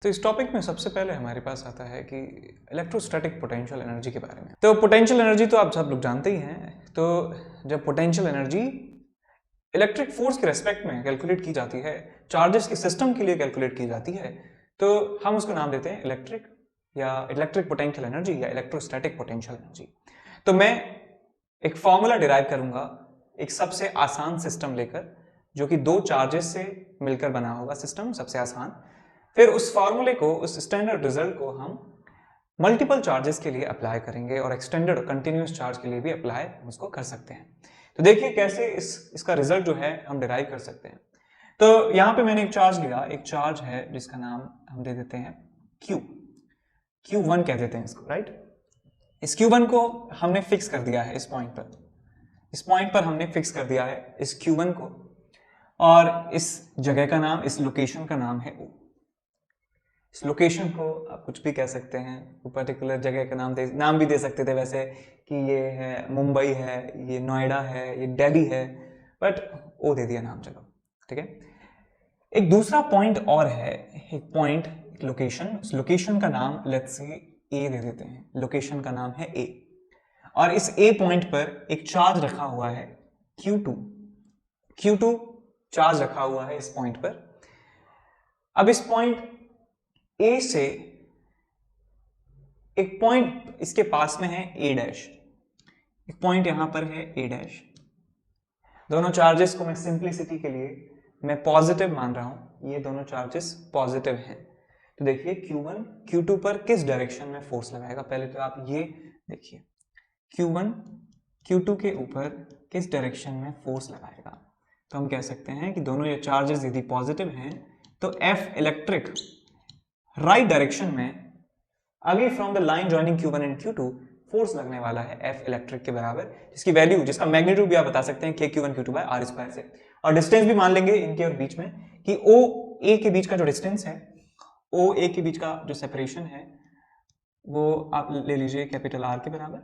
तो इस टॉपिक में सबसे पहले हमारे पास आता है कि इलेक्ट्रोस्टैटिक पोटेंशियल एनर्जी के बारे में। तो पोटेंशियल एनर्जी तो आप सब लोग जानते ही हैं। तो जब पोटेंशियल एनर्जी इलेक्ट्रिक फोर्स के रेस्पेक्ट में कैलकुलेट की जाती है, चार्जेस के सिस्टम के लिए कैलकुलेट की जाती है, तो हम उसको नाम देते हैं इलेक्ट्रिक पोटेंशियल एनर्जी या इलेक्ट्रोस्टैटिक पोटेंशियल एनर्जी। तो मैं एक फॉर्मूला डिराइव करूंगा एक सबसे आसान सिस्टम लेकर, जो कि दो चार्जेस से मिलकर बना होगा सिस्टम, सबसे आसान। फिर उस फॉर्मूले को, उस स्टैंडर्ड रिजल्ट को हम मल्टीपल चार्जेस के लिए अप्लाई करेंगे और एक्सटेंडेड कंटिन्यूस चार्ज के लिए भी अप्लाई हम उसको कर सकते हैं। तो देखिए कैसे इसका रिजल्ट जो है हम डिराइव कर सकते हैं। तो यहाँ पे मैंने एक चार्ज लिया, एक चार्ज है जिसका नाम हम दे देते हैं Q1 कह देते हैं इसको, राइट। इस Q1 को हमने फिक्स कर दिया है इस पॉइंट पर हमने फिक्स कर दिया है इस Q1 को, और इस जगह का नाम, इस लोकेशन का नाम है O। इस लोकेशन को आप कुछ भी कह सकते हैं, वो पर्टिकुलर जगह का नाम भी दे सकते थे वैसे, कि ये है मुंबई है, ये नोएडा है, ये दिल्ली है, बट ओ दे दिया नाम, चलो ठीक है। एक दूसरा पॉइंट और है, एक पॉइंट, एक लोकेशन, उस लोकेशन का नाम लेट्स से ए दे देते हैं, लोकेशन का नाम है ए, और इस ए पॉइंट पर एक चार्ज रखा हुआ है Q2 चार्ज रखा हुआ है इस पॉइंट पर। अब इस पॉइंट ए से एक पॉइंट इसके पास में है A डैश, एक पॉइंट यहां पर है A डैश। दोनों चार्जेस को मैं सिंप्लिसिटी के लिए मैं पॉजिटिव मान रहा हूं, ये दोनों चार्जेस पॉजिटिव हैं। तो देखिए Q1 Q2 पर किस डायरेक्शन में फोर्स लगाएगा, पहले तो आप ये देखिए, Q1 Q2 के ऊपर किस डायरेक्शन में फोर्स लगाएगा। तो हम कह सकते हैं कि दोनों ये चार्जेस यदि पॉजिटिव हैं तो F इलेक्ट्रिक राइट डायरेक्शन में away from the line joining Q1 and Q2 force लगने वाला है F इलेक्ट्रिक के बराबर, जिसकी वैल्यू, जिसका मैग्नीट्यूड भी आप बता सकते हैं K Q1 Q2 bye R square से, और डिस्टेंस भी मान लेंगे इनके और बीच में कि O A के बीच का जो डिस्टेंस है, O A के बीच का जो सेपरेशन है, वो आप ले लीजिए कैपिटल R के बराबर।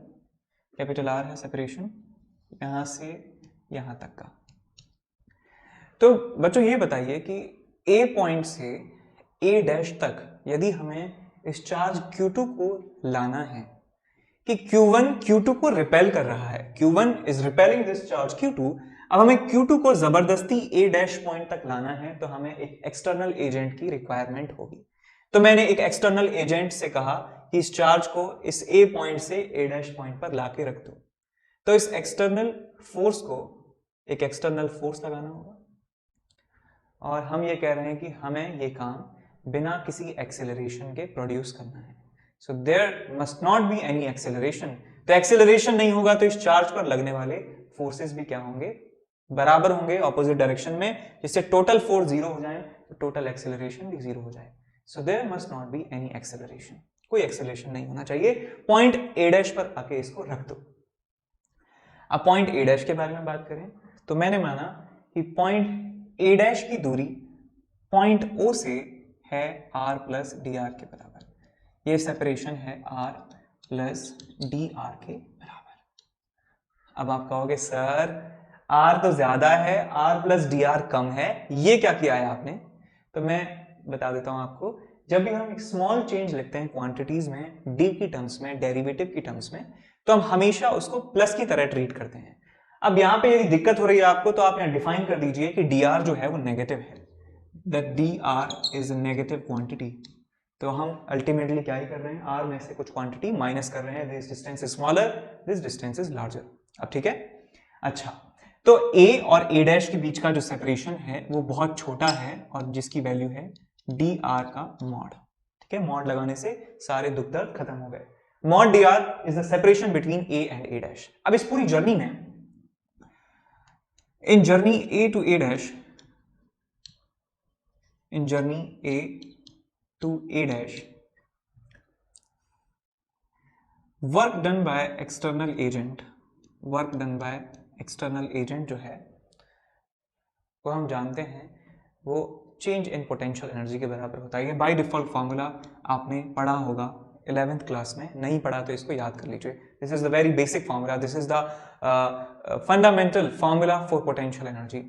कैपिटल R है सेपरेशन यहां से यहां तक का। तो बच्चों ये बताइए कि A पॉइंट से A डैश तक यदि हमें इस चार्ज Q2 को लाना है, कि Q1 Q2 को रिपेल कर रहा है, Q1 is repelling this charge Q2, अब हमें Q2 को जबरदस्ती A डैश पॉइंट तक लाना है, तो हमें एक एक्सटर्नल एजेंट की रिक्वायरमेंट होगी। तो मैंने एक एक्सटर्नल एजेंट से कहा कि इस चार्ज को इस A पॉइंट से A डैश पॉइंट पर लाके रख दो। तो इस एक्सटर्नल फोर्स को एक एक्सटर्नल फोर्स लगाना होगा, और हम ये कह रहे हैं कि हमें ये काम बिना किसी एक्सेलरेशन के प्रोड्यूस करना है। So there must not be any acceleration. तो एक्सेलरेशन नहीं होगा तो इस चार्ज पर लगने वाले फोर्सेस भी क्या होंगे, बराबर होंगे ऑपोजिट डायरेक्शन में, जिससे टोटल फोर्स जीरो हो जाए तो टोटल एक्सेलरेशन भी जीरो हो जाए। So there must not be any acceleration, कोई एक्सेलरेशन नहीं होना चाहिए। पॉइंट A डैश पर आके इसको रख दो। अब पॉइंट A डैश के बारे में बात करें तो मैंने माना कि पॉइंट A डैश की दूरी पॉइंट O से है R प्लस dr के बराबर, ये सेपरेशन है R प्लस dr के बराबर। अब आप कहोगे सर R तो ज्यादा है, R प्लस dr कम है, ये क्या किया है आपने। तो मैं बता देता हूं आपको, जब भी हम एक स्मॉल चेंज लिखते हैं क्वांटिटीज में, d की टर्म्स में, डेरिवेटिव की टर्म्स में, तो हम हमेशा उसको प्लस की तरह ट्रीट करते हैं। अब यहां पे यदि दिक्कत हो रही है आपको, तो आप यहां डिफाइन कर दीजिए कि dr जो है वो नेगेटिव है, that dr is a negative quantity. तो हम अल्टीमेटली क्या ही कर रहे हैं, r में से कुछ क्वांटिटी माइनस कर रहे हैं, this distance is smaller, this distance is larger. अब ठीक है। अच्छा, तो a और a डैश के बीच का जो सेपरेशन है वो बहुत छोटा है, और जिसकी वैल्यू है dr का मॉड। ठीक है, मॉड लगाने से सारे दुख दर्द खत्म हो गए। Mod dr is the separation between a and a dash. अब इस पूरी जर्नी में, in journey A to A dash, in journey A to A dash, work done by external agent, work done by external agent जो है वो हम जानते हैं वो चेंज इन पोटेंशियल एनर्जी के बराबर होता है। ये बाय डिफॉल्ट फॉर्मूला आपने पढ़ा होगा 11th क्लास में, नहीं पढ़ा तो इसको याद कर लीजिए। This is the very basic formula, this is the fundamental formula for potential energy.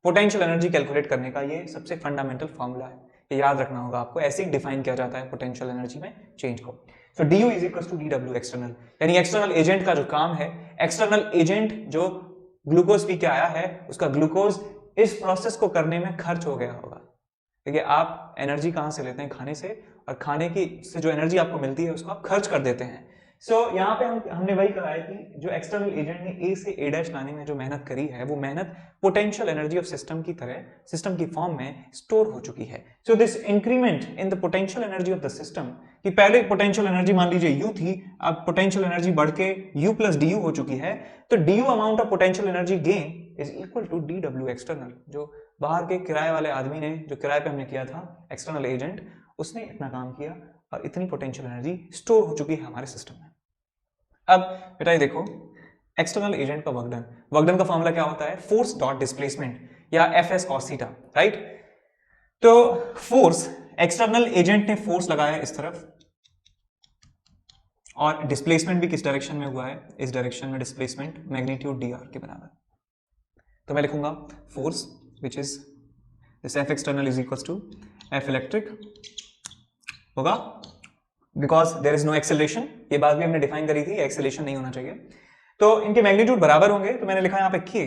Potential energy calculate करने का ये सबसे फंडामेंटल फॉर्मूला है, ये याद रखना होगा आपको, ऐसे ही डिफाइन किया जाता है पोटेंशियल एनर्जी में चेंज को। So du is equal to dw external, यानी एक्सटर्नल एजेंट का जो काम है, एक्सटर्नल एजेंट जो ग्लूकोज पी के आया है उसका ग्लूकोज इस प्रोसेस को करने में खर्च हो गया होगा। देखिए आप एनर्जी कहां से लेते हैं, खाने से, और खाने की से जो एनर्जी आपको मिलती है उसको आप खर्च कर देते हैं। सो यहाँ पे हमने वही कहा है कि जो एक्सटर्नल एजेंट ने ए से ए डैश लाने में जो मेहनत करी है वो मेहनत पोटेंशियल एनर्जी ऑफ सिस्टम की तरह सिस्टम की फॉर्म में स्टोर हो चुकी है। So this increment in the potential energy of the system, कि पहले पोटेंशियल एनर्जी मान लीजिए यू थी, अब पोटेंशियल एनर्जी बढ़ के यू प्लस डी यू हो चुकी है, तो d u amount of potential energy gain is equal to d डब्ल्यू एक्सटर्नल। जो बाहर के किराए वाले आदमी ने, जो किराए पे हमने किया था एक्सटर्नल एजेंट, उसने इतना काम किया और इतनी पोटेंशियल एनर्जी स्टोर हो चुकी है हमारे सिस्टम में। अब बेटा ये देखो, एक्सटर्नल एजेंट का वर्क डन, वर्क डन का फॉर्मूला क्या होता है, फोर्स डॉट डिस्प्लेसमेंट या F S cos theta, right. तो फोर्स, एक्सटर्नल एजेंट ने फोर्स लगाया इस तरफ, और डिस्प्लेसमेंट भी किस डायरेक्शन में हुआ है, इस डायरेक्शन में डिस्प्लेसमेंट मैग्नीट्यूड डी आर के बराबर। तो मैं लिखूंगा force which is this F external is equal to F electric होगा, because there is no acceleration, ये बात भी हमने डिफाइन करी थी, एक्सेलरेशन नहीं होना चाहिए। तो इनके मैग्नीट्यूड बराबर होंगे, तो मैंने लिखा यहाँ पे के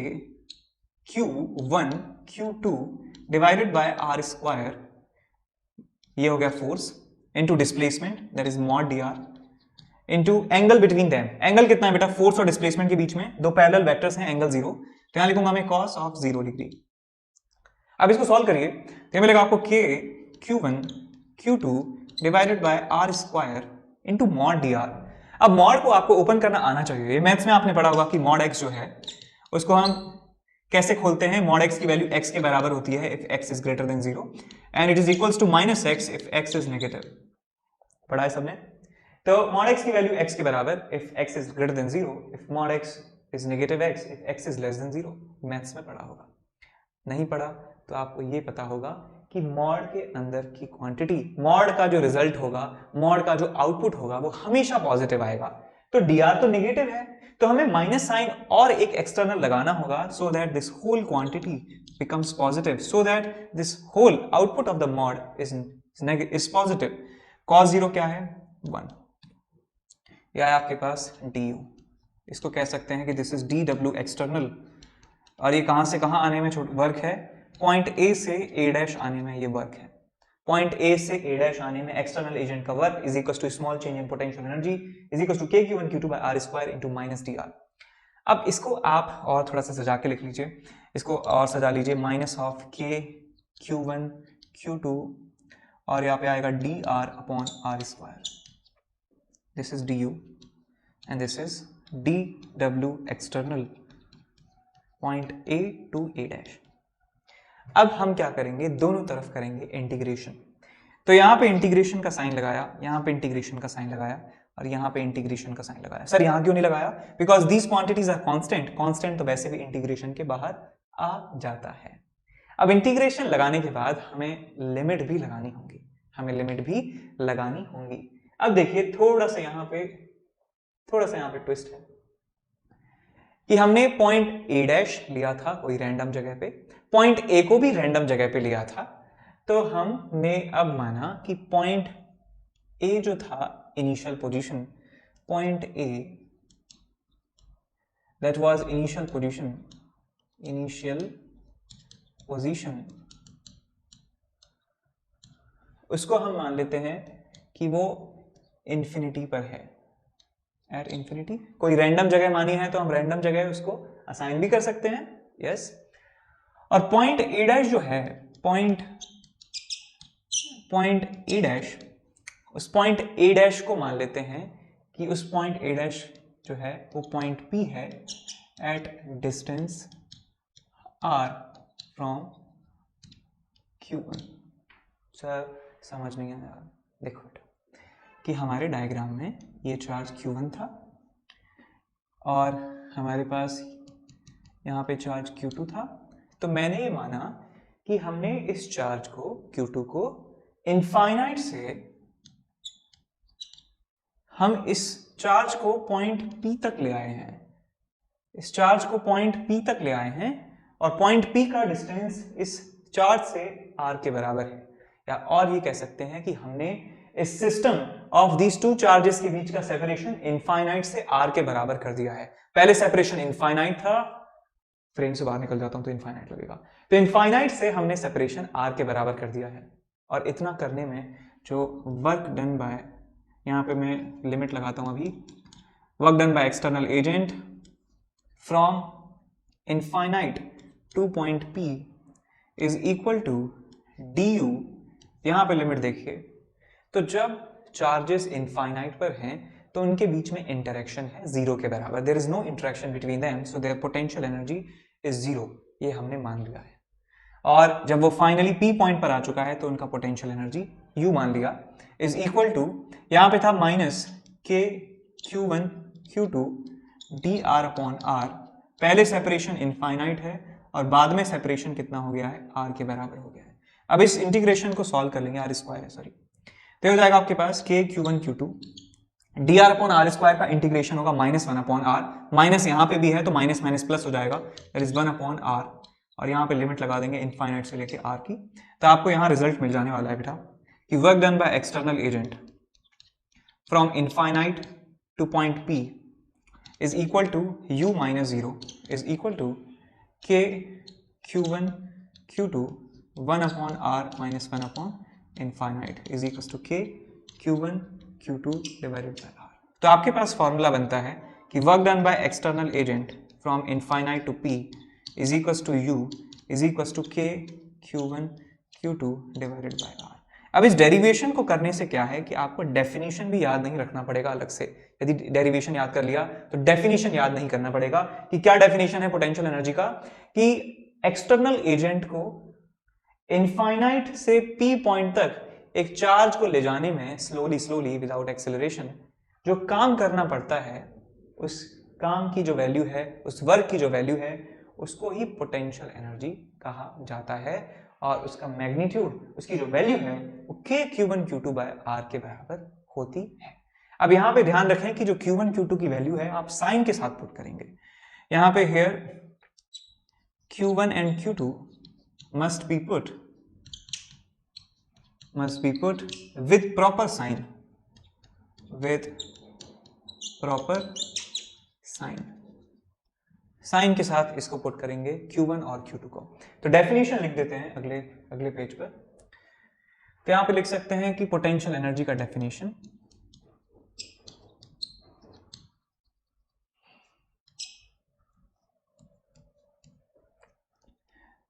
Q1 Q2 divided by r square, ये हो गया force, into displacement that is mod d are, into angle between them. Angle कितना है बेटा, फोर्स और डिस्प्लेसमेंट के बीच में दो पैरेलल वेक्टर्स हैं, एंगल 0, तो यहां लिखूंगा मैं cos ऑफ 0 डिग्री। अब इसको सॉल्व करिए तो मिलेगा आपको k Q1 Q2 divided by r square into mod d r. अब मॉड को आपको ओपन करना आना चाहिए, ये मैथ्स में आपने पढ़ा होगा कि मॉड एक्स जो है उसको हम कैसे खोलते हैं, मॉड एक्स की वैल्यू एक्स के बराबर होती है if x is greater than 0 and it is equals to minus x if x is negative. पढ़ा है सबने? तो मॉड एक्स की वैल्यू एक्स के बराबर if x is greater than 0, if mod x is negative x if x is less than 0। Maths में पढ़ा होगा, नहीं पढ़ा तो आपको ये पता होगा कि मॉड के अंदर की क्वांटिटी, मॉड का जो रिजल्ट होगा, मॉड का जो आउटपुट होगा वो हमेशा पॉजिटिव आएगा। तो dr तो नेगेटिव है, तो हमें माइनस साइन और एक एक्सटर्नल लगाना होगा so that this whole quantity becomes positive, so that this whole output of the mod is positive. cos 0 क्या है, 1, या है आपके पास du, इसको कह सकते हैं कि दिस इज dw एक्सटर्नल, और ये कहां से कहां आने में वर्क है, पॉइंट ए से ए डैश आने में ये वर्क है। पॉइंट ए से ए डैश आने में एक्सटर्नल एजेंट का work is equal to small change in potential energy is equal to k Q1 Q2 by r square into minus d r. अब इसको आप और थोड़ा सा सजा के लिख लीजिए, इसको और सजा लीजिए, माइनस ऑफ के Q1 Q2 और यहाँ पे आएगा d r upon r square, this is d u and this is d डब्ल्यू external point A to A dash. अब हम क्या करेंगे, दोनों तरफ करेंगे इंटीग्रेशन। तो यहां पे इंटीग्रेशन का साइन लगाया, यहां पे इंटीग्रेशन का साइन लगाया, और यहां पे इंटीग्रेशन का साइन लगाया। सर यहां क्यों नहीं लगाया, because these quantities are constant, constant तो वैसे भी इंटीग्रेशन के बाहर आ जाता है। अब इंटीग्रेशन लगाने के बाद हमें लिमिट भी लगानी होगी, हमें लिमिट भी लगानी होगी। अब देखिए थोड़ा सा यहाँ पे ट्विस्ट है कि हमने पॉइंट ए डैश लिया था कोई रैंडम जगह पे, पॉइंट ए को भी रैंडम जगह पे लिया था, तो हमने अब माना कि पॉइंट ए जो था initial position, point A that was initial position, उसको हम मान लेते हैं कि वो इंफिनिटी पर है, एट इंफिनिटी। कोई रैंडम जगह मानी है तो हम रैंडम जगह उसको असाइन भी कर सकते हैं, यस। और पॉइंट ए डैश जो है, पॉइंट ए डैश, उस पॉइंट ए डैश को मान लेते हैं कि उस पॉइंट ए डैश जो है वो पॉइंट पी है at distance r from Q1। Sir समझ नहीं आया, देखो कि हमारे डायग्राम में ये चार्ज Q1 था और हमारे पास यहाँ पे चार्ज Q2 था, तो मैंने ये माना कि हमने इस चार्ज को Q2 को इनफाइनाइट से, हम इस चार्ज को पॉइंट P तक ले आए हैं, इस चार्ज को पॉइंट P तक ले आए हैं, और पॉइंट P का डिस्टेंस इस चार्ज से R के बराबर है, या और ये कह सकते हैं कि हमने इस system of these two charges के बीच का सेपरेशन इनफाइनाइट से आर के बराबर कर दिया है। पहले सेपरेशन इनफाइनाइट था, फ्रेम से बाहर निकल जाता हूं तो इनफाइनाइट लगेगा, तो इनफाइनाइट से हमने सेपरेशन आर के बराबर कर दिया है। और इतना करने में जो वर्क डन बाय, यहां पे मैं लिमिट लगाता हूं अभी, work done by external agent from infinite to point P is equal to du, यहां पे लिमिट देखिए, तो जब चार्जेस इनफाइनाइट पर हैं तो उनके बीच में इंटरेक्शन है जीरो के बराबर, there is no interaction between them, so their potential energy is zero, ये हमने मान लिया है। और जब वो फाइनली P पॉइंट पर आ चुका है तो उनका पोटेंशियल एनर्जी U मान लिया, इज इक्वल टू, यहां पे था माइनस के Q1 Q2 dr upon R, पहले सेपरेशन इनफाइनाइट है और बाद में सेपरेशन कितना हो गया है, R के बराबर हो गया है। अब इस इंटीग्रेशन को सॉल्व कर लेंगे, आर स्क्वायर है सॉरी, तो हो जाएगा आपके पास के Q1 Q2 dr upon r square का इंटीग्रेशन होगा -1 अपॉन आर, माइनस यहाँ पे भी है तो माइनस माइनस प्लस हो जाएगा, दैट इज 1 अपॉन आर, और यहाँ पे लिमिट लगा देंगे इनफाइनाइट से लेके आर की। तो आपको यहाँ रिजल्ट मिल जाने वाला है बेटा कि work done by external agent from infinite to point P is equal to U minus 0 is equal to K Q1 Q2 1 upon R minus 1 upon infinite is equals to K Q1 Q2 divided by R। तो आपके पास formula बनता है कि work done by external agent from infinite to P is equals to U is equals to K Q1 Q2 divided by R। अब इस derivation को करने से क्या है कि आपको डेफिनेशन भी याद नहीं रखना पड़ेगा अलग से, यदि डेरिवेशन याद कर लिया तो डेफिनेशन याद नहीं करना पड़ेगा कि क्या डेफिनेशन है पोटेंशियल एनर्जी का, कि एक्सटर्नल एजेंट को इनफाइनाइट से P पॉइंट तक एक चार्ज को ले जाने में स्लोली विदाउट एक्सेलरेशन जो काम करना पड़ता है, उस काम की जो वैल्यू है, उस वर्क की जो वैल्यू है, उसको ही पोटेंशियल एनर्जी कहा जाता है। और उसका मैग्नीट्यूड, उसकी जो वैल्यू है वो K Q1 Q2 bye R के बराबर होती है। अब यहां पे ध्यान रखें कि जो Q1 Q2 की वैल्यू है आप साइन के साथ पुट करेंगे, यहां पे here Q1 and Q2 must be put with proper sign, with proper sign, sign के साथ इसको पुट करेंगे Q1 और Q2 को। तो डेफिनेशन लिख देते हैं अगले पेज पर। तो यहां पे लिख सकते हैं कि पोटेंशियल एनर्जी का definition,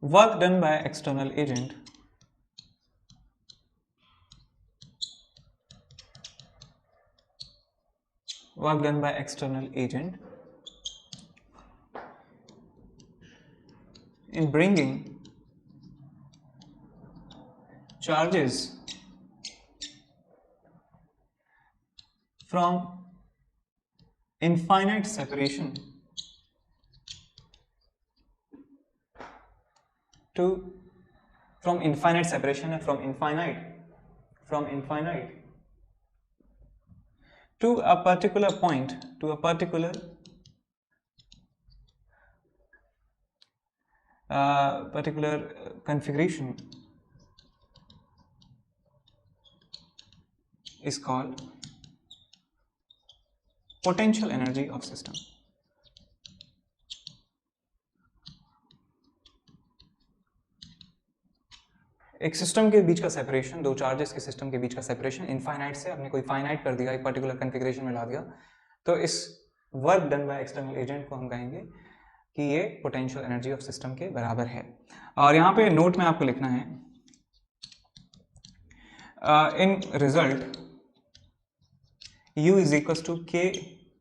work done by external agent in bringing charges from infinite separation to from infinite to a particular point, to a particular configuration is called potential energy of system। एक system के बीच का separation, दो charges के system के बीच का separation infinite से हमने कोई फाइनाइट कर दिया, एक पर्टिकुलर कॉन्फ़िगरेशन में ला दिया, तो इस work done by external agent को हम कहेंगे कि ये पोटेंशियल एनर्जी ऑफ सिस्टम के बराबर है। और यहाँ पे नोट में आपको लिखना है, इन result U is equals to K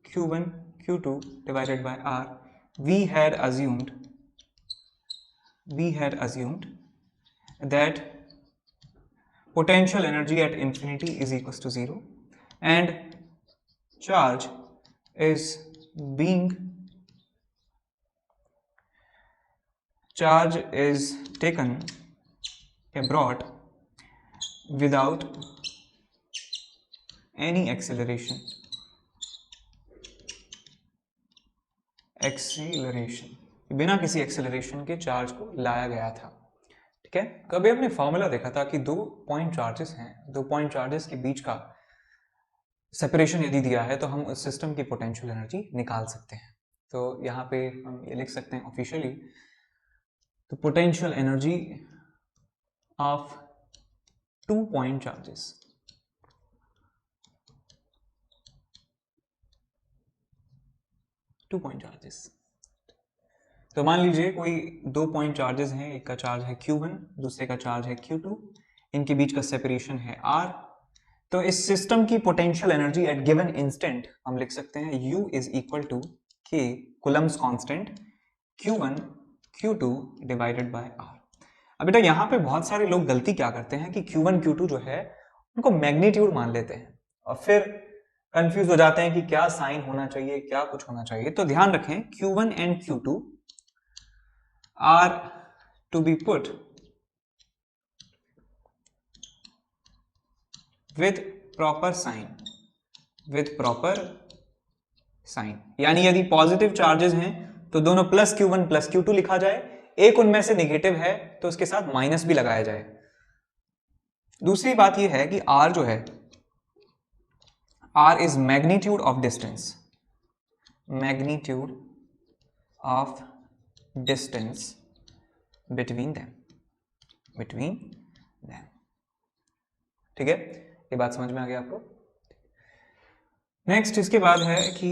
Q1 Q2 divided by R, we had assumed that potential energy at infinity is equals to 0 and charge is taken abroad without any acceleration, बिना किसी acceleration के charge को लाया गया था। ठीक है। तो अभी हमने फॉर्मूला देखा था कि 2 पॉइंट चार्जेस हैं, 2 पॉइंट चार्जेस के बीच का सेपरेशन यदि दिया है तो हम उस सिस्टम की पोटेंशियल एनर्जी निकाल सकते हैं। तो यहाँ पे हम ये लिख सकते हैं ऑफिशियली, तो potential energy of 2 point charges, तो मान लीजिए कोई 2 पॉइंट चार्जेस हैं, एक का चार्ज है Q1, दूसरे का चार्ज है Q2, इनके बीच का सेपरेशन है R। तो इस सिस्टम की potential energy at given instant हम लिख सकते हैं U is equal to K coulomb's constant Q1 Q2 divided by R। अब बेटा यहाँ पे बहुत सारे लोग गलती क्या करते हैं कि Q1 Q2 जो है उनको मैग्नीट्यूड मान लेते हैं और फिर कंफ्यूज हो जाते हैं कि क्या साइन होना चाहिए, क्या कुछ होना चाहिए। तो ध्यान रखें Q1 and Q2 are to be put with proper sign, यानी यदि पॉजिटिव चार्जेस हैं तो दोनों प्लस Q1 प्लस Q2 लिखा जाए, एक उनमें से नेगेटिव है तो उसके साथ माइनस भी लगाया जाए। दूसरी बात यह है कि R जो है, R is magnitude of distance, between them, ठीक है। ये बात समझ में आ गया आपको। नेक्स्ट इसके बाद है कि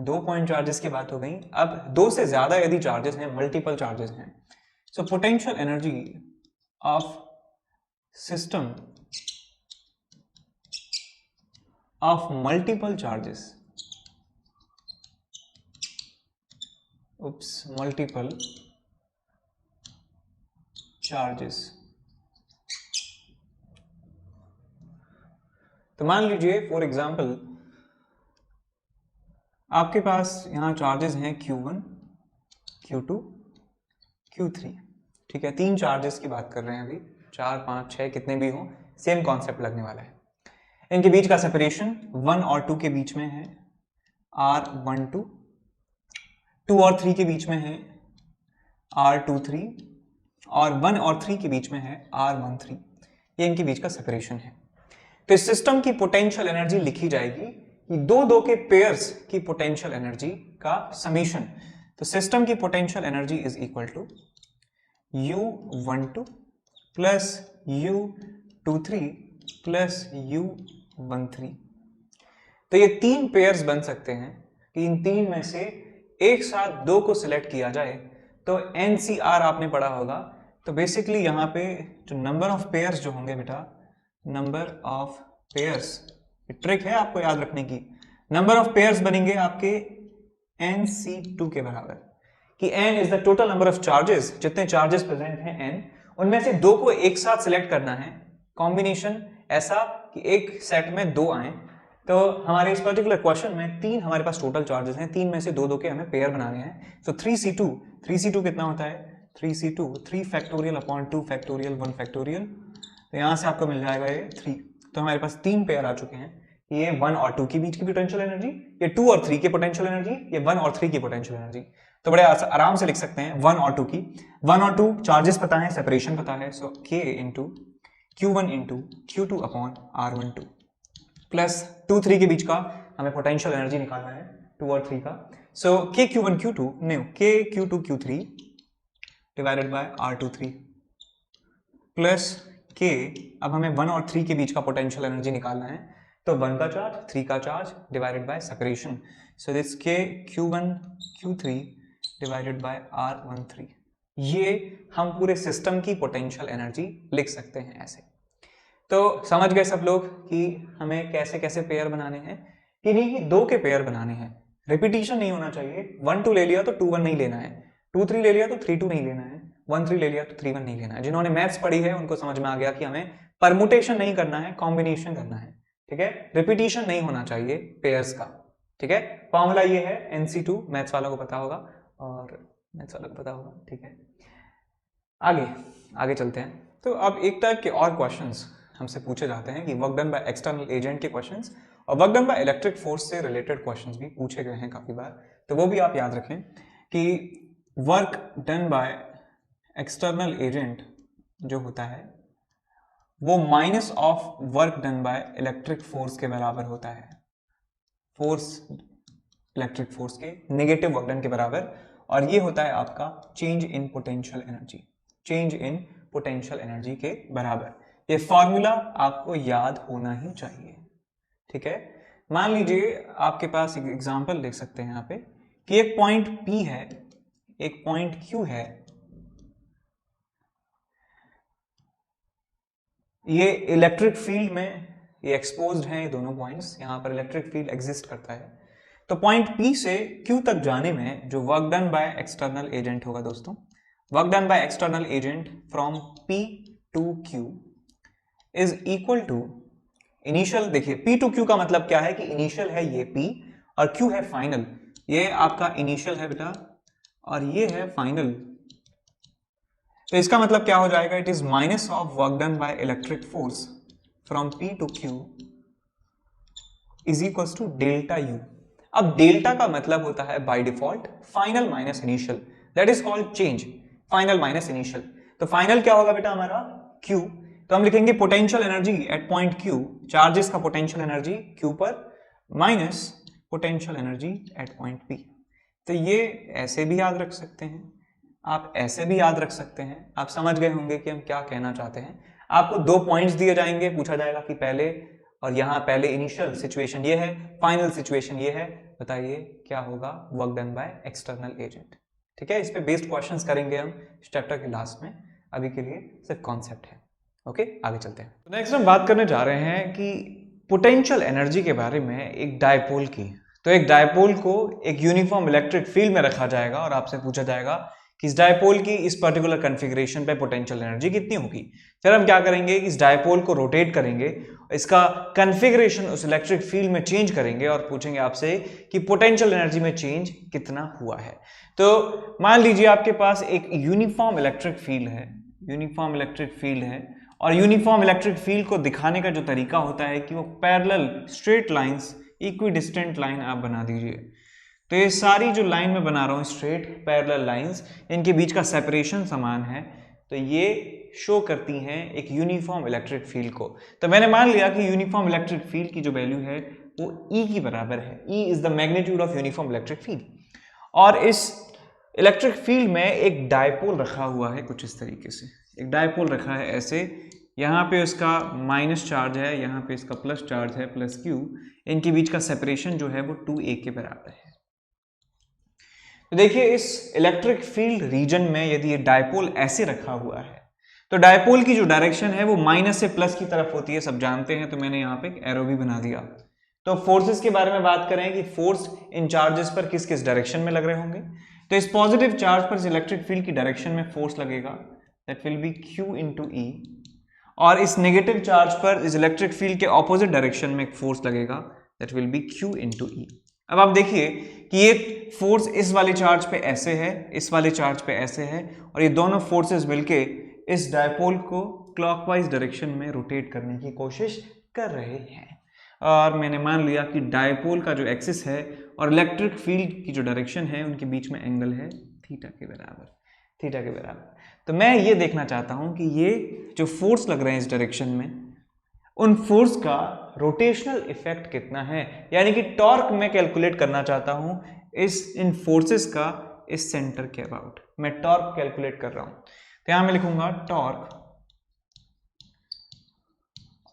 2 पॉइंट चार्जेस की बात हो गई। अब 2 से ज्यादा यदि चार्जेस हैं, मल्टीपल चार्जेस हैं, so potential energy of system of multiple charges, तो मान लीजिए फॉर एग्जांपल आपके पास यहां चार्जेस हैं Q1 Q2 Q3, ठीक है। 3 चार्जेस की बात कर रहे हैं अभी, 4 5 6 कितने भी हो, सेम कॉन्सेप्ट लगने वाला है। इनके बीच का सेपरेशन 1 और 2 के बीच में है R12, 2 और 3 के बीच में है R23 और 1 और 3 के बीच में है R13। ये इनके बीच का सेपरेशन है। तो इस सिस्टम की पोटेंशियल एनर्जी लिखी जाएगी कि दो के पेयर्स की पोटेंशियल एनर्जी का समीशन। तो सिस्टम की potential energy is equal to U12 plus U23 plus U13। तो ये 3 पेयर्स बन सकते हैं कि इन 3 में से एक साथ 2 को सिलेक्ट किया जाए। तो NCR आपने पढ़ा होगा, तो बेसिकली यहाँ पे जो नंबर ऑफ पेयर्स जो होंगे बेटा, नंबर ऑफ पेयर्स, ट्रिक है आपको याद रखने की, नंबर ऑफ पेयर्स बनेंगे आपके NC2 के बराबर, कि N is the total number of charges, जितने चार्जेस प्रेजेंट हैं N, उनमें से 2 को एक साथ सिलेक्ट करना है, कॉम्बिनेशन ऐसा कि एक सेट में 2 आए। तो हमारे इस पर्टिकुलर क्वेश्चन में 3 हमारे पास टोटल चार्जेस हैं, 3 में से 2 के हमें पेयर बनाने हैं। तो 3C2 कितना होता है, 3C2 3 factorial upon 2 factorial 1 factorial, तो यहां से आपको मिल जाएगा ये 3। तो हमारे पास 3 पेयर आ चुके हैं, ये 1 और 2 के बीच की पोटेंशियल एनर्जी, ये 2 और 3 की पोटेंशियल एनर्जी, ये 1 और 3 की पोटेंशियल एनर्जी। तो बड़े आराम से लिख सकते हैं 1 और 2 की, 1 और 2 चार्जेस पता है, सेपरेशन पता है, सो K into Q1 into Q2 upon R12 plus 2 3 के बीच का हमें पोटेंशियल एनर्जी निकालना है 2 और 3 का। So K Q1 Q2 no K Q2 Q3 divided by R23 plus K, अब हमें 1 और 3 के बीच का पोटेंशियल एनर्जी निकालना है, तो 1 का चार्ज 3 का charge divided by separation, so this K Q1 Q3 divided bye R13। ये हम पूरे सिस्टम की पोटेंशियल एनर्जी लिख सकते हैं ऐसे। तो समझ गए सब लोग कि हमें कैसे कैसे पेयर बनाने हैं, कि नहीं कि 2 के पेयर बनाने हैं, रिपीटिशन नहीं होना चाहिए। 1 2 ले लिया तो 2 1 नहीं लेना है, 2 3 ले लिया तो 3 2 नहीं लेना है, 1 3 ले लिया तो 3 1 नहीं लेना है। जिन्होंने मैथ्स पढ़ी है उनको समझ में आ गया कि हमें परमुटेशन नहीं करना है, कॉम्बिनेशन करना है, ठीक है। रिपीटिशन नहीं होना चाहिए पेयर्स का, ठीक है। फॉर्मूला ये है NC2, मैथ्स वालों को पता होगा और मैथ्स वालों को पता होगा, ठीक है। आगे चलते हैं। तो अब एक टाइप के और क्वेश्चंस हमसे पूछे जाते हैं कि work done by external agent के क्वेश्चंस और work done by electric force से रिलेटेड क्वेश्चंस भी पूछे गए हैं काफी बार, तो वो भी आप याद रखें कि work done by external agent जो होता है वो minus of work done by electric force के बराबर होता है। फोर्स, इलेक्ट्रिक फोर्स के नेगेटिव वर्क डन के बराबर, और ये होता है आपका change in potential energy, change in potential energy के बराबर। ये फॉर्मूला आपको याद होना ही चाहिए, ठीक है। मान लीजिए आपके पास एक एग्जांपल देख सकते हैं यहाँ पे कि एक पॉइंट P है, एक पॉइंट Q है, ये इलेक्ट्रिक फील्ड में ये एक्सपोज्ड हैं, ये दोनों पॉइंट्स, यहाँ पर इलेक्ट्रिक फील्ड एग्जिस्ट करता है। तो पॉइंट P से Q तक जाने में जो work done by external agent होगा दोस्तों, work done by external agent from P to Q is equal to initial. देखिए P टू Q का मतलब क्या है कि इनिशियल है ये P और Q है फाइनल। ये आपका इनिशियल है बेटा और ये है फाइनल। तो इसका मतलब क्या हो जाएगा, it is minus of work done by electric force from P to Q is equal to delta U। अब डेल्टा का मतलब होता है by default final minus initial, that is called change, final minus initial. तो final क्या होगा बेटा हमारा Q, तो हम लिखेंगे potential energy at point Q, charges का पोटेंशियल एनर्जी Q पर minus potential energy at point P। तो ये ऐसे भी याद रख सकते हैं, आप ऐसे भी याद रख सकते हैं। आप समझ गए होंगे कि हम क्या कहना चाहते हैं। आपको दो पॉइंट्स दिए जाएंगे, पूछा जाएगा कि पहले, और यहाँ पहले इनिशियल सिचुएशन ये है, फाइनल सिचुएशन ये है, बताइए क्या होगा work done by external agent, ठीक है। इस पे बेस्ड क्वेश्चंस करेंगे हम इस चैप्टर के लास्ट में, अभी के लिए सिर्फ कॉन्सेप्ट है। ओके, आगे चलते हैं। तो नेक्स्ट हम बात करने जा रहे हैं कि पोटेंशियल एनर्जी के बारे में, एक डायपोल की। तो एक डायपोल को एक यूनिफॉर्म इलेक्ट्रिक फील्ड में रखा जाएगा और आपसे पूछा जाएगा कि इस डायपोल की इस पर्टिकुलर कॉन्फ़िगरेशन पे पोटेंशियल एनर्जी कितनी होगी। फिर हम क्या करेंगे कि इस डायपोल को रोटेट करेंगे, इसका कॉन्फ़िगरेशन उस इलेक्ट्रिक फील्ड में चेंज करेंगे और पूछेंगे आपसे कि पोटेंशियल एनर्जी में चेंज कितना हुआ है। तो मान लीजिए आपके पास एक यूनिफॉर्म इलेक्ट्रिक फील्ड है, यूनिफॉर्म इलेक्ट्रिक फील्ड है, और यूनिफॉर्म इलेक्ट्रिक फील्ड को दिखाने का जो तरीका होता है कि वो parallel straight lines, equidistant line आप बना दीजिए। तो ये सारी जो लाइन में बना रहा हूँ स्ट्रेट पैरेलल लाइंस, इनके बीच का सेपरेशन समान है, तो ये शो करती हैं एक यूनिफॉर्म इलेक्ट्रिक फील्ड को। तो मैंने मान लिया कि यूनिफॉर्म इलेक्ट्रिक फील्ड की जो वैल्यू है वो E की बराबर है। E is the magnitude of uniform electric field. और इस इलेक्ट्रिक फील्ड में एक डायपोल रखा हुआ है कुछ इस तरीके से, एक डायपोल रखा है ऐसे, यहाँ पे उसका माइनस चार्ज है, यहाँ पे इसका प्लस चार्ज है, प्लस Q, इनके बीच का सेपरेशन जो है वो 2a के बराबर है। तो देखिए इस इलेक्ट्रिक फील्ड रीजन में यदि ये डायपोल ऐसे रखा हुआ है तो डायपोल की जो डायरेक्शन है वो माइनस से प्लस की तरफ होती है, सब जानते हैं। तो मैंने यहाँ पे एक एरो भी बना दिया। तो फोर्सेस के बारे में बात करें कि फोर्स इन चार्जेस पर किस किस डायरेक्शन में लग रहे होंगे। तो इस पॉजिटिव चार्ज पर इस इलेक्ट्रिक फील्ड की डायरेक्शन में फोर्स लगेगा, that will be Q into E, और इस नेगेटिव चार्ज पर इस इलेक्ट्रिक फील्ड के ऑपोजिट डायरेक्शन में एक फोर्स लगेगा, that will be Q into E। अब आप देखिए कि ये फोर्स इस वाले चार्ज पे ऐसे है, इस वाले चार्ज पे ऐसे है, और ये दोनों फोर्सेस मिलके इस डायपोल को क्लॉकवाइज डायरेक्शन में रोटेट करने की कोशिश कर रहे हैं। और मैंने मान लिया कि डायपोल का जो एक्सिस है और इलेक्ट्रिक फील्ड की जो डायरेक्शन है उनके बीच में एंगल है थीटा के बराबर, थीटा के बराबर। तो मैं ये देखना चाहता हूं कि ये जो फोर्स लग रहे हैं इस डायरेक्शन में, उन फोर्स का रोटेशनल इफेक्ट कितना है, यानी कि टॉर्क मैं कैलकुलेट करना चाहता हूं इन फोर्सेस का इस सेंटर के अबाउट। मैं टॉर्क कैलकुलेट कर रहा हूं, तो यहां मैं लिखूंगा torque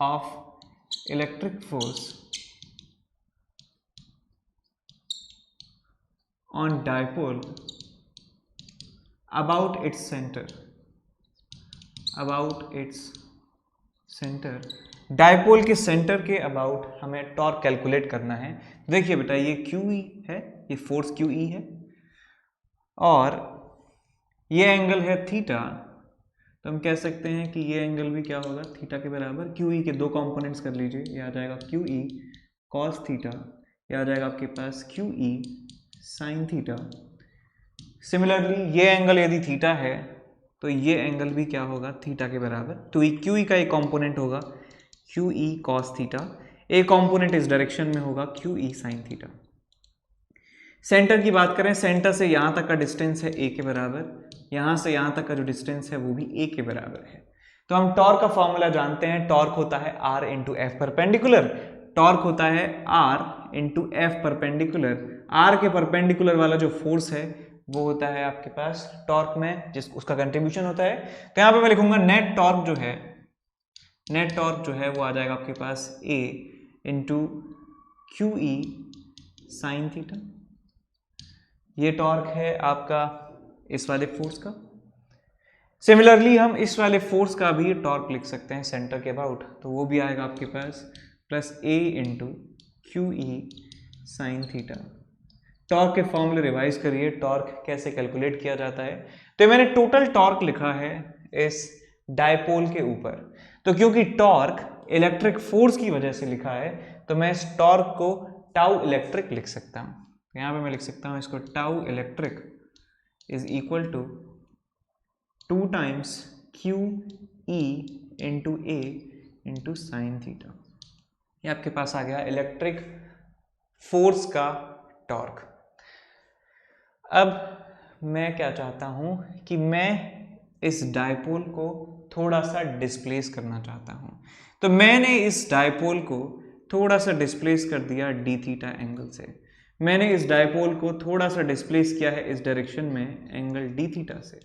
of electric force on dipole about its centre, about its centre. Dipole के सेंटर के अबाउट हमें टॉर्क कैलकुलेट करना है। देखिए बेटा ये QE है, ये फोर्स QE है, और ये एंगल है थीटा। तो हम कह सकते हैं कि ये एंगल भी क्या होगा, थीटा के बराबर। QE के दो कंपोनेंट्स कर लीजिए, ये आ जाएगा QE cos थीटा, ये आ जाएगा आपके पास QE sin थीटा। सिमिलरली ये एंगल यदि थीटा है तो ये एंगल भी क्या होगा, थीटा के बराबर। तो QE का एक कंपोनेंट होगा QE cos थीटा, एक कंपोनेंट इस डायरेक्शन में होगा QE sin थीटा। सेंटर की बात करें, सेंटर से यहाँ तक का डिस्टेंस है a के बराबर, यहाँ से यहाँ तक का जो डिस्टेंस है वो भी a के बराबर है। तो हम टॉर्क का फॉर्मूला जानते हैं, टॉर्क होता है R into F perpendicular, torque होता है R into F perpendicular, R के परपेंडिकुलर वाला जो फोर्स है वो होता है आपके पास टॉर्क में, जिस उसका कंट्रीब्यूशन होता है। तो यहाँ पे मैं लिखूंगा नेट टॉर्क जो है, नेट टॉर्क जो है वो आ जाएगा आपके पास A into Q E sine theta, ये टॉर्क है आपका इस वाले फोर्स का। सिमिलरली हम इस वाले फोर्स का भी टॉर्क लिख सकते हैं सेंटर के अबाउट, तो वो भी आएगा आपके पास plus A into Q E sine theta. Torque के फॉर्मूले रिवाइज करिए, टॉर्क कैसे कैलकुलेट किया जाता है। तो मैंने टोटल टॉर्क लिखा है इस डायपोल के ऊपर, तो क्योंकि टॉर्क इलेक्ट्रिक फोर्स की वजह से लिखा है तो मैं इस टॉर्क को टाउ इलेक्ट्रिक लिख सकता हूँ। यहाँ पे मैं लिख सकता हूँ इसको tau electric is equal to 2 times q e into a into sine theta. ये आपके पास आ गया इलेक्ट्रिक फोर्स का टॉर्क। अब मैं क्या चाहता हूं कि मैं इस डायपोल को थोड़ा सा डिस्प्लेस करना चाहता हूं, तो मैंने इस डायपोल को थोड़ा सा डिस्प्लेस कर दिया डी थीटा एंगल से। मैंने इस डायपोल को थोड़ा सा डिस्प्लेस किया है इस डायरेक्शन में एंगल डी थीटा से।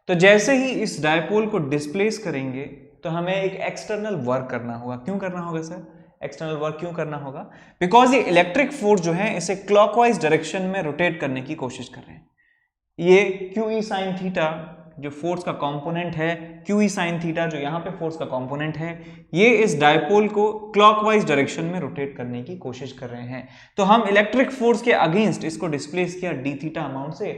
तो जैसे ही इस डायपोल को डिस्प्लेस करेंगे तो हमें एक एक्सटर्नल वर्क करना होगा। क्यों करना होगा सर? एक्सटर्नल वर्क क्यों करना होगा? बिकॉज ये इलेक्ट्रिक फोर्स जो है इसे क्लॉकवाइज डायरेक्शन में रोटेट करने की कोशिश कर रहे हैं। ये क्यू ई साइन थीटा जो फोर्स का कंपोनेंट है, क्यू ई साइन थीटा जो यहाँ पे फोर्स का कंपोनेंट है, ये इस डायपोल को क्लॉकवाइज डायरेक्शन में रोटेट करने की कोशिश कर रहे हैं। तो हम इलेक्ट्रिक फोर्स के अगेंस्ट इसको डिस्प्लेस किया डी थीटा अमाउंट से,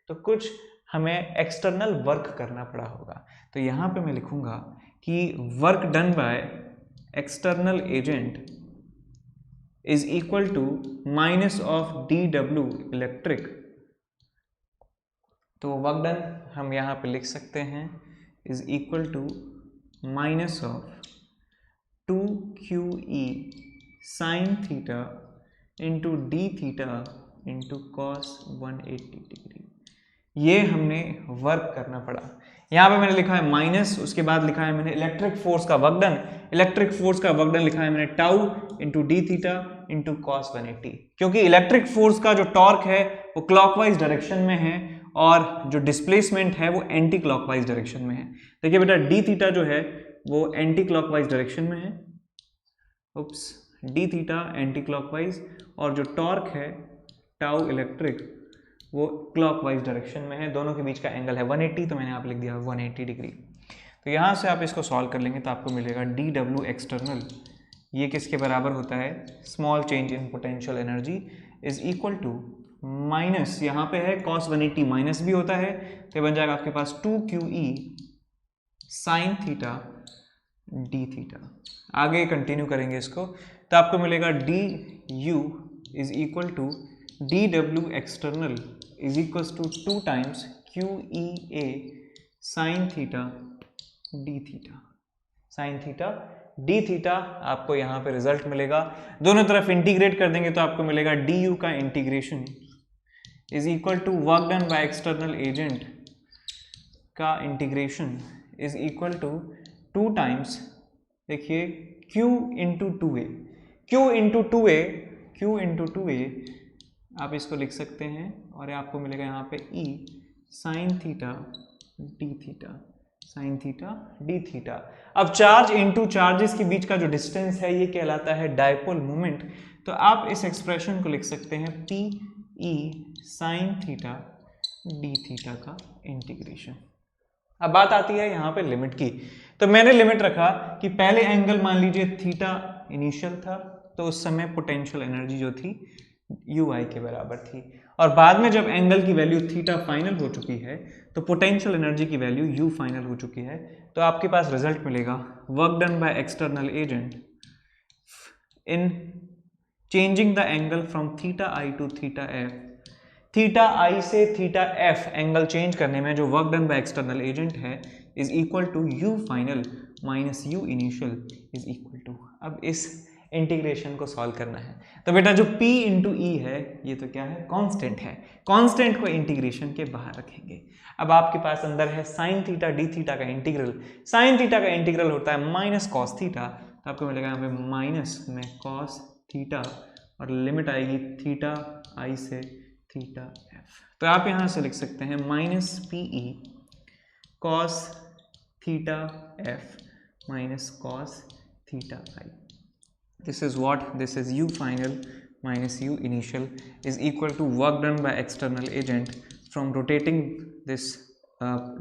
तो कुछ हमें एक्सटर्नल वर्क करना पड़ा होगा। तो यहाँ पे मैं लिखूंगा कि work done by external agent is equal to minus of d डब्ल्यू इलेक्ट्रिक। तो वर्क डन हम यहाँ पे लिख सकते हैं is equal to minus of 2 q E sine theta into d theta into cos 180 degree. ये हमने वर्क करना पड़ा। यहाँ पे मैंने लिखा है माइनस, उसके बाद लिखा है मैंने इलेक्ट्रिक फोर्स का वर्क डन। इलेक्ट्रिक फोर्स का वर्क डन लिखा है मैंने tau into d theta into cos 180, क्योंकि इलेक्ट्रिक फोर्स का जो टॉर्क है वो क्लॉकवाइज डायरेक्शन में है और जो डिस्प्लेसमेंट है वो एंटी क्लॉकवाइज डायरेक्शन में है। देखिए बेटा डी थीटा जो है वो एंटी क्लॉकवाइज डायरेक्शन में है, उप्स, डी थीटा एंटी क्लॉकवाइज, और जो टॉर्क है टाउ इलेक्ट्रिक वो क्लॉकवाइज डायरेक्शन में है। दोनों के बीच का एंगल है 180, तो मैंने यहाँ पे लिख दिया 180 डिग्री। तो यहाँ से आप इसको सॉल्व कर लेंगे तो आपको मिलेगा डी डब्ल्यू एक्सटर्नल, ये किसके बराबर होता है? Small change in potential energy is equal to minus, यहाँ पे है cos 180 माइनस भी होता है, तो बन जाएगा आपके पास 2 क्यू ई साइन थीटा डी थीटा। आगे कंटिन्यू करेंगे इसको, तो आपको मिलेगा D u is equal to d डब्ल्यू external is equal to 2 times q e a sine theta d theta. Sine theta d theta आपको यहाँ पे रिजल्ट मिलेगा। दोनों तरफ इंटीग्रेट कर देंगे तो आपको मिलेगा डी यू का integration is equal to work done by external agent का integration is equal to 2 times, देखिए Q into 2a, Q into 2a, Q into 2a आप इसको लिख सकते हैं, और आपको मिलेगा यहाँ पे E sign theta d theta, sine theta d theta. अब चार्ज इंटू चार्जेस के बीच का जो डिस्टेंस है ये कहलाता है डायपोल मोमेंट। तो आप इस एक्सप्रेशन को लिख सकते हैं P E sine theta d theta का इंटीग्रेशन। अब बात आती है यहाँ पे लिमिट की। तो मैंने लिमिट रखा कि पहले एंगल मान लीजिए थीटा इनिशियल था, तो उस समय पोटेंशियल एनर्जी जो थी यू आई के बराबर थी, और बाद में जब एंगल की वैल्यू थीटा फाइनल हो चुकी है तो पोटेंशियल एनर्जी की वैल्यू यू फाइनल हो चुकी है। तो आपके पास रिजल्ट मिलेगा work done by external agent in changing the angle from theta I to theta F, theta I से थीटा एफ एंगल चेंज करने में जो work done by external agent है is equal to U final minus U initial is equal to. अब इस integration को solve करना है। तो बेटा जो p इंटू ई है ये तो क्या है, कांस्टेंट है। कांस्टेंट को इंटीग्रेशन के बाहर रखेंगे। अब आपके पास अंदर है साइन थीटा डी थीटा का इंटीग्रल। साइन थीटा का इंटीग्रल होता है माइनस कॉस थीटा, तो आपको मिलेगा यहाँ पे माइनस में कॉस थीटा और लिमिट आएगी थीटा आई से थीटा एफ। तो आप यहाँ से लिख सकते हैं minus P E cos theta F minus cos theta I. This is what? This is u final minus u initial is equal to work done by external agent from rotating this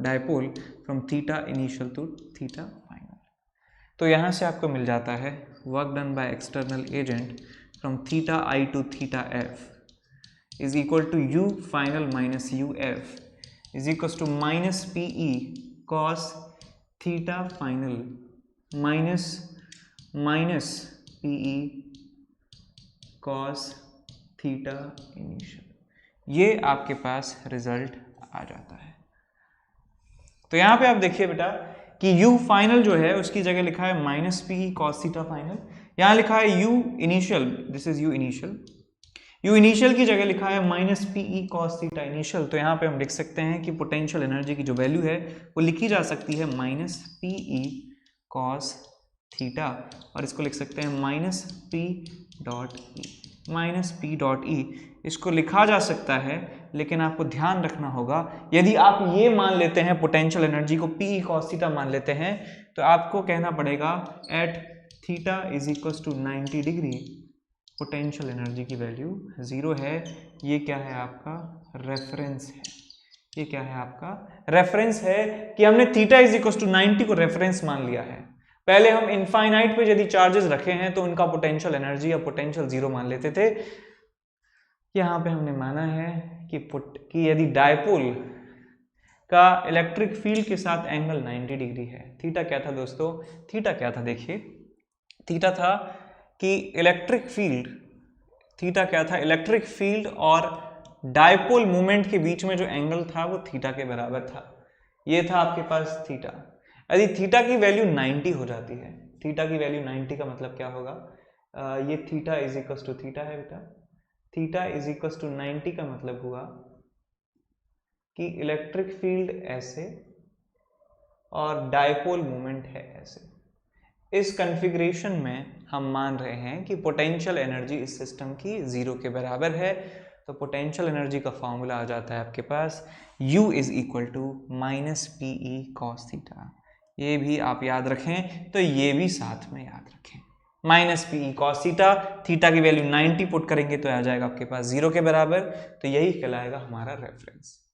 dipole from theta initial to theta final. तो यहाँ से आपको मिल जाता है work done by external agent from theta I to theta f is equal to u final minus u f is equals to minus p e cos theta final minus P E cos theta initial. ये आपके पास result आ जाता है। तो यहाँ पे आप देखिए बेटा कि u फाइनल जो है उसकी जगह लिखा है माइनस पी ई कॉस थीटा फाइनल, यहाँ लिखा है u initial, this is u initial. u initial की जगह लिखा है माइनस पी ई कॉस थीटा इनिशियल। तो यहाँ पे हम लिख सकते हैं कि पोटेंशियल एनर्जी की जो वैल्यू है वो लिखी जा सकती है माइनस पी ई कॉस थीटा, और इसको लिख सकते हैं minus P dot E. Minus P dot E इसको लिखा जा सकता है, लेकिन आपको ध्यान रखना होगा यदि आप ये मान लेते हैं पोटेंशियल एनर्जी को पी ई कॉस थीटा मान लेते हैं तो आपको कहना पड़ेगा at theta is equal to 90 degree potential energy की वैल्यू 0 है। ये क्या है आपका रेफरेंस है। ये क्या है आपका रेफरेंस है कि हमने थीटा इज इक्वल टू 90 को रेफरेंस मान लिया है। पहले हम इनफाइनाइट पे यदि चार्जेस रखे हैं तो उनका पोटेंशियल एनर्जी या पोटेंशियल 0 मान लेते थे। यहाँ पे हमने माना है कि यदि डायपोल का इलेक्ट्रिक फील्ड के साथ एंगल 90 डिग्री है। थीटा क्या था दोस्तों, थीटा क्या था, देखिए थीटा था कि इलेक्ट्रिक फील्ड, थीटा क्या था, इलेक्ट्रिक फील्ड और डायपोल मोमेंट के बीच में जो एंगल था वो थीटा के बराबर था। ये था आपके पास थीटा। यदि थीटा की वैल्यू 90 हो जाती है, थीटा की वैल्यू 90 का मतलब क्या होगा, ये theta is equal to theta है बेटा, थीटा इज इक्वल टू 90 का मतलब हुआ कि इलेक्ट्रिक फील्ड ऐसे और डायपोल मोमेंट है ऐसे। इस कॉन्फ़िगरेशन में हम मान रहे हैं कि पोटेंशियल एनर्जी इस सिस्टम की 0 के बराबर है। तो पोटेंशियल एनर्जी का फॉर्मूला आ जाता है आपके पास U is equal to minus P E cos theta. ये भी आप याद रखें, तो ये भी साथ में याद रखें, माइनस पी ई कॉस थीटा। थीटा की वैल्यू 90 पुट करेंगे तो आ जाएगा आपके पास 0 के बराबर। तो यही कहलाएगा हमारा रेफरेंस।